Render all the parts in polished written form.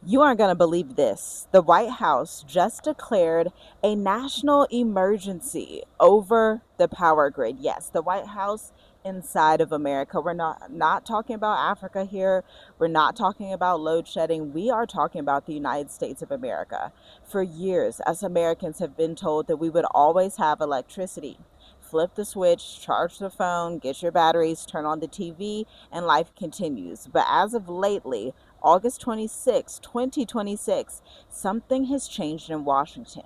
You aren't going to believe this. The White House just declared a national emergency over the power grid. Yes, the White House inside of America. We're not talking about Africa here. We're not talking about load shedding. We are talking about the United States of America. For years, us Americans have been told that we would always have electricity. Flip the switch, charge the phone, get your batteries, turn on the TV, and life continues. But as of lately, August 26, 2026, something has changed in Washington.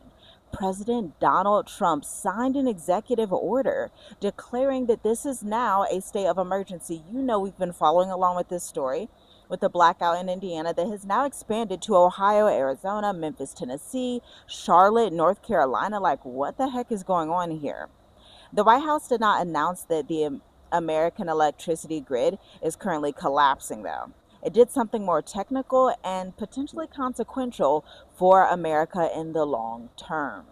President Donald Trump signed an executive order declaring that this is now a state of emergency. You know, we've been following along with this story with the blackout in Indiana that has now expanded to Ohio, Arizona, Memphis, Tennessee, Charlotte, North Carolina. Like, what the heck is going on here? The White House did not announce that the American electricity grid is currently collapsing, though. It did something more technical and potentially consequential for America in the long term.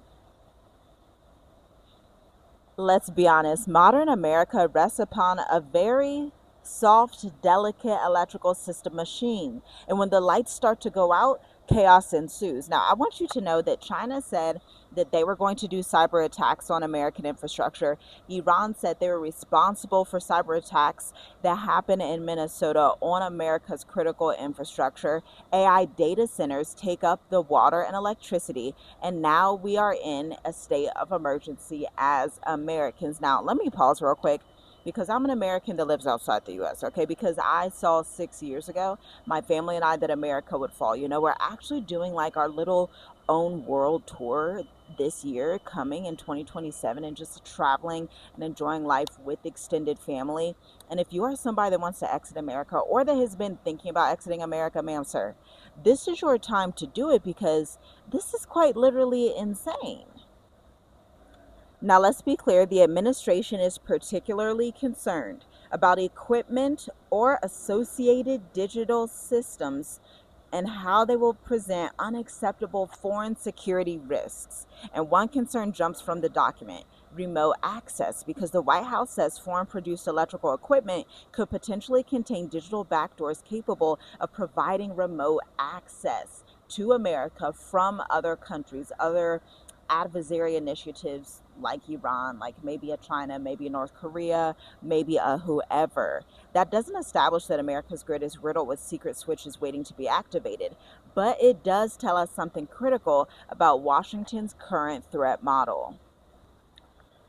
Let's be honest, modern America rests upon a very soft, delicate electrical system machine. And when the lights start to go out, chaos ensues. Now, I want you to know that China said that they were going to do cyber attacks on American infrastructure. Iran said they were responsible for cyber attacks that happen in Minnesota on America's critical infrastructure. AI data centers take up the water and electricity, and now we are in a state of emergency as Americans. Now, let me pause real quick because I'm an American that lives outside the US, okay? Because I saw 6 years ago, my family and I, that America would fall. You know, we're actually doing like our little own world tour this year coming in 2027 and just traveling and enjoying life with extended family. And if you are somebody that wants to exit America or that has been thinking about exiting America, ma'am, sir, this is your time to do it because this is quite literally insane. Now, let's be clear, the administration is particularly concerned about equipment or associated digital systems and how they will present unacceptable foreign security risks. And one concern jumps from the document: remote access, because the White House says foreign produced electrical equipment could potentially contain digital backdoors capable of providing remote access to America from other countries, other adversary initiatives like Iran, like maybe a China, maybe a North Korea, maybe a whoever. That doesn't establish that America's grid is riddled with secret switches waiting to be activated, but it does tell us something critical about Washington's current threat model.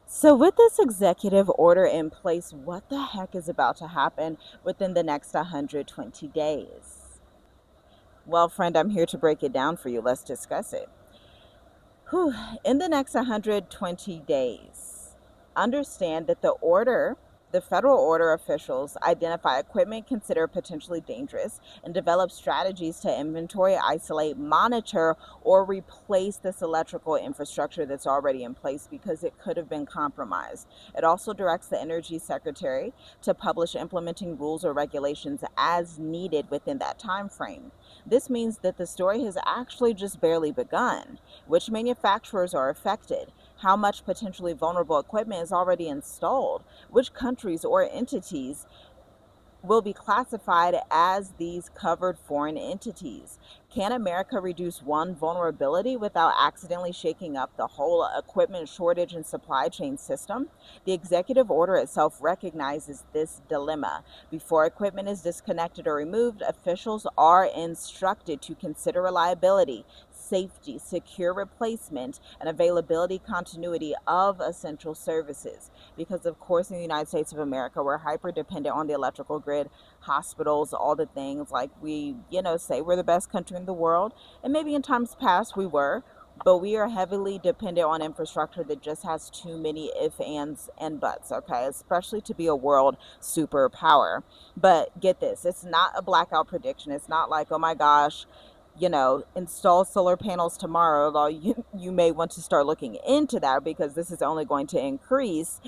So, with this executive order in place, what the heck is about to happen within the next 120 days? Well, friend, I'm here to break it down for you. Let's discuss it. Whew. In the next 120 days, understand that the federal order officials identify equipment considered potentially dangerous and develop strategies to inventory, isolate, monitor, or replace this electrical infrastructure that's already in place because it could have been compromised. It also directs the Energy Secretary to publish implementing rules or regulations as needed within that time frame. This means that the story has actually just barely begun. Which manufacturers are affected? How much potentially vulnerable equipment is already installed? Which countries or entities will be classified as these covered foreign entities? Can America reduce one vulnerability without accidentally shaking up the whole equipment shortage and supply chain system? The executive order itself recognizes this dilemma. Before equipment is disconnected or removed, officials are instructed to consider reliability, safety, secure replacement, and availability continuity of essential services. Because, of course, in the United States of America, we're hyper dependent on the electrical grid, hospitals, all the things. Like, we, say we're the best country in the world. And maybe in times past we were, but we are heavily dependent on infrastructure that just has too many ifs, ands, and buts, okay? Especially to be a world superpower. But get this, it's not a blackout prediction. It's not like, oh my gosh, install solar panels tomorrow, although you may want to start looking into that because this is only going to increase.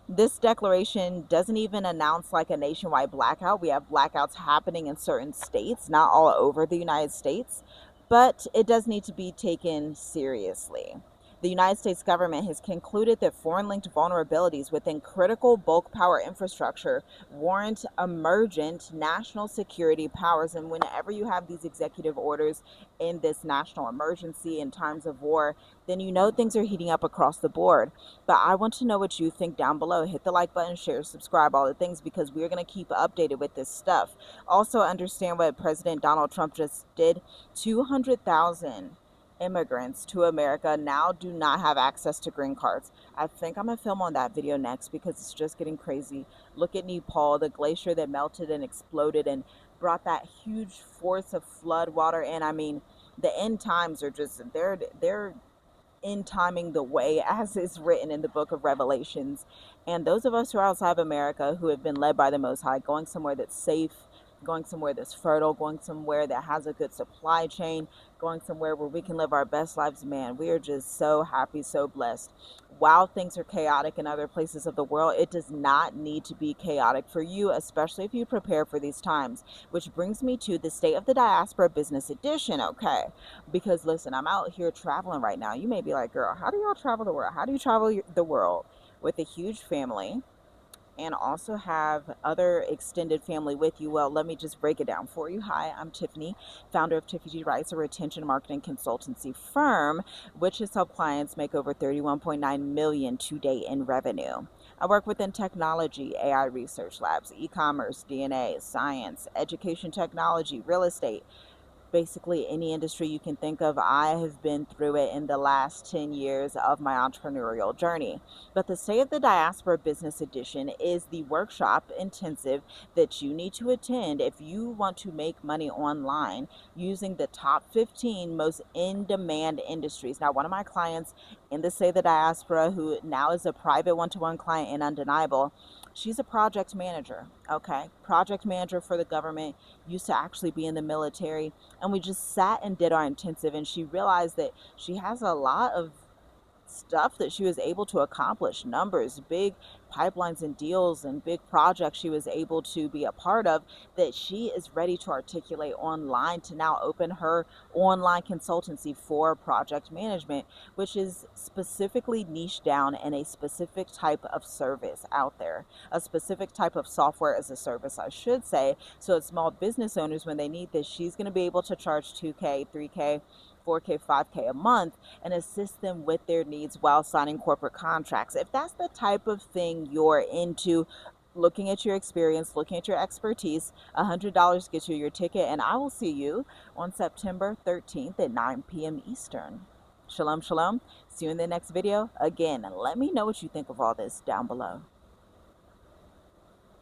This declaration doesn't even announce like a nationwide blackout. We have blackouts happening in certain states, not all over the United States, but it does need to be taken seriously. The United States government has concluded that foreign linked vulnerabilities within critical bulk power infrastructure warrant emergent national security powers. And whenever you have these executive orders in this national emergency in times of war, then you know things are heating up across the board. But I want to know what you think down below. Hit the like button, share, subscribe, all the things, because we're going to keep updated with this stuff. Also, understand what President Donald Trump just did. 200,000 immigrants to America now do not have access to green cards. I think I'm gonna film on that video next because it's just getting crazy. Look at Nepal, the glacier that melted and exploded and brought that huge force of flood water in. I mean, the end times are just they're in timing the way as is written in the book of Revelations. And those of us who are outside of America who have been led by the Most High, going somewhere that's safe, going somewhere that's fertile, going somewhere that has a good supply chain, going somewhere where we can live our best lives, man, we are just so happy, so blessed. While things are chaotic in other places of the world, it does not need to be chaotic for you, especially if you prepare for these times. Which brings me to the State of the Diaspora Business Edition, okay? Because listen, I'm out here traveling right now. You may be like, girl, how do y'all travel the world? How do you travel the world with a huge family and also have other extended family with you? Well, let me just break it down for you. Hi, I'm Tiffany, founder of Tiffany Writes, a retention marketing consultancy firm, which has helped clients make over 31.9 million to date in revenue. I work within technology, AI research labs, e-commerce, DNA, science, education technology, real estate, basically any industry you can think of. I have been through it in the last 10 years of my entrepreneurial journey. But the State of the Diaspora Business Edition is the workshop intensive that you need to attend if you want to make money online using the top 15 most in-demand industries. Now, one of my clients in the State of the Diaspora, who now is a private one-to-one client in Undeniable, she's a project manager, okay? Project manager for the government, used to actually be in the military. And we just sat and did our intensive, and she realized that she has a lot of stuff that she was able to accomplish, numbers, big pipelines and deals and big projects she was able to be a part of, that she is ready to articulate online to now open her online consultancy for project management, which is specifically niche down in a specific type of service out there, a specific type of software as a service, I should say. So it's small business owners, when they need this, she's going to be able to charge 2K, 3K, 4K, 5K a month and assist them with their needs while signing corporate contracts. If that's the type of thing you're into, looking at your experience, looking at your expertise, $100 gets you your ticket, and I will see you on September 13th at 9 p.m. Eastern. Shalom, shalom. See you in the next video. Again, let me know what you think of all this down below.